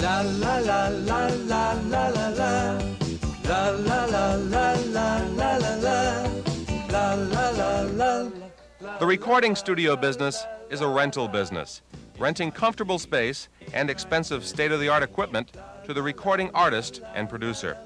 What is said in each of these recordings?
La la la la la la la la. La la la la la la la la. La la la la. The recording studio business is a rental business, renting comfortable space and expensive state-of-the-art equipment to the recording artist and producer.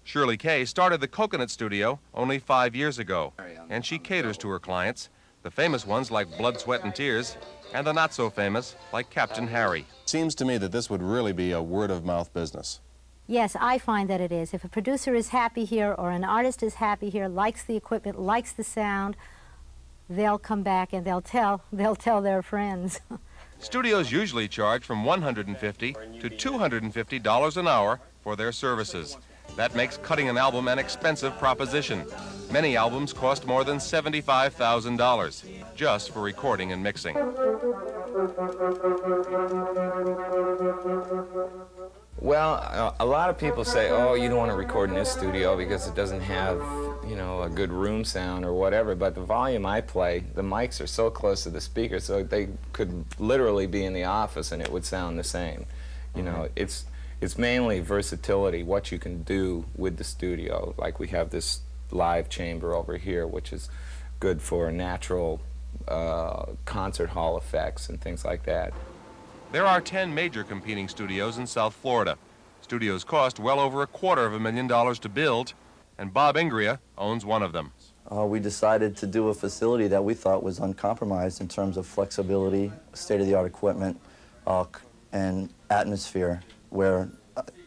Shirley Kay started the Coconut Studio only 5 years ago, and she caters to her clients, the famous ones like Blood, Sweat, and Tears, and the not-so-famous like Captain Harry. Seems to me that this would really be a word-of-mouth business. Yes, I find that it is. If a producer is happy here or an artist is happy here, likes the equipment, likes the sound, they'll come back and they'll tell their friends. Studios usually charge from $150 to $250 an hour for their services. That makes cutting an album an expensive proposition. Many albums cost more than $75,000 just for recording and mixing. Well, a lot of people say, oh, you don't want to record in this studio because it doesn't have, you know, a good room sound or whatever, but the volume I play, the mics are so close to the speakers, so they could literally be in the office and it would sound the same. You know, it's mainly versatility, what you can do with the studio. Like we have this live chamber over here, which is good for natural concert hall effects and things like that. There are 10 major competing studios in South Florida. Studios cost well over $250,000 to build, and Bob Ingria owns one of them. We decided to do a facility that we thought was uncompromised in terms of flexibility, state-of-the-art equipment, and atmosphere, where,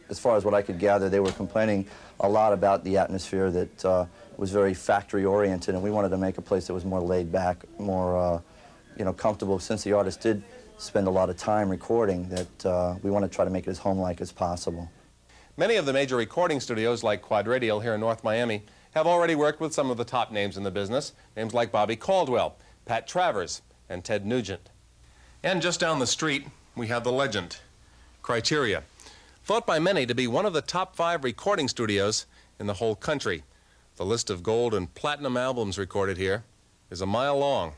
as far as what I could gather, they were complaining a lot about the atmosphere that was very factory-oriented, and we wanted to make a place that was more laid-back, more you know, comfortable. Since the artist did spend a lot of time recording, that we want to try to make it as home-like as possible. Many of the major recording studios like Quadradial here in North Miami have already worked with some of the top names in the business, names like Bobby Caldwell, Pat Travers, and Ted Nugent. And just down the street, we have the legend, Criteria, thought by many to be one of the top 5 recording studios in the whole country. The list of gold and platinum albums recorded here is a mile long.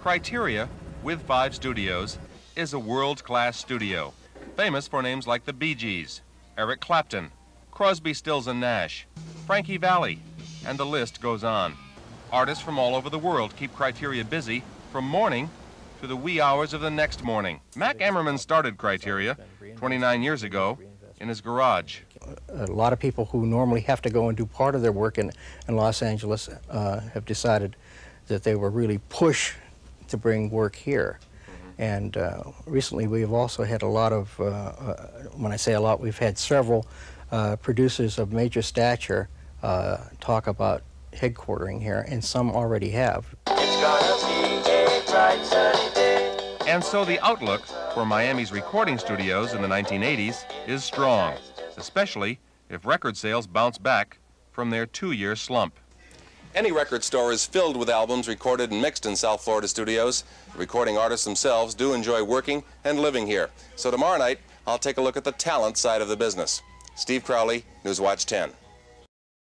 Criteria, with 5 studios, is a world-class studio, famous for names like the Bee Gees, Eric Clapton, Crosby, Stills and Nash, Frankie Valli, and the list goes on. Artists from all over the world keep Criteria busy from morning to the wee hours of the next morning. Mack Emerman started Criteria 29 years ago in his garage. A lot of people who normally have to go and do part of their work in Los Angeles have decided that they will really push to bring work here. And recently we've also had a lot of, when I say a lot, we've had several producers of major stature talk about headquartering here, and some already have. It's gonna be a bright sunny day. And so the outlook for Miami's recording studios in the 1980s is strong, especially if record sales bounce back from their 2-year slump. Any record store is filled with albums recorded and mixed in South Florida studios. The recording artists themselves do enjoy working and living here. So tomorrow night, I'll take a look at the talent side of the business. Steve Crowley, Newswatch 10.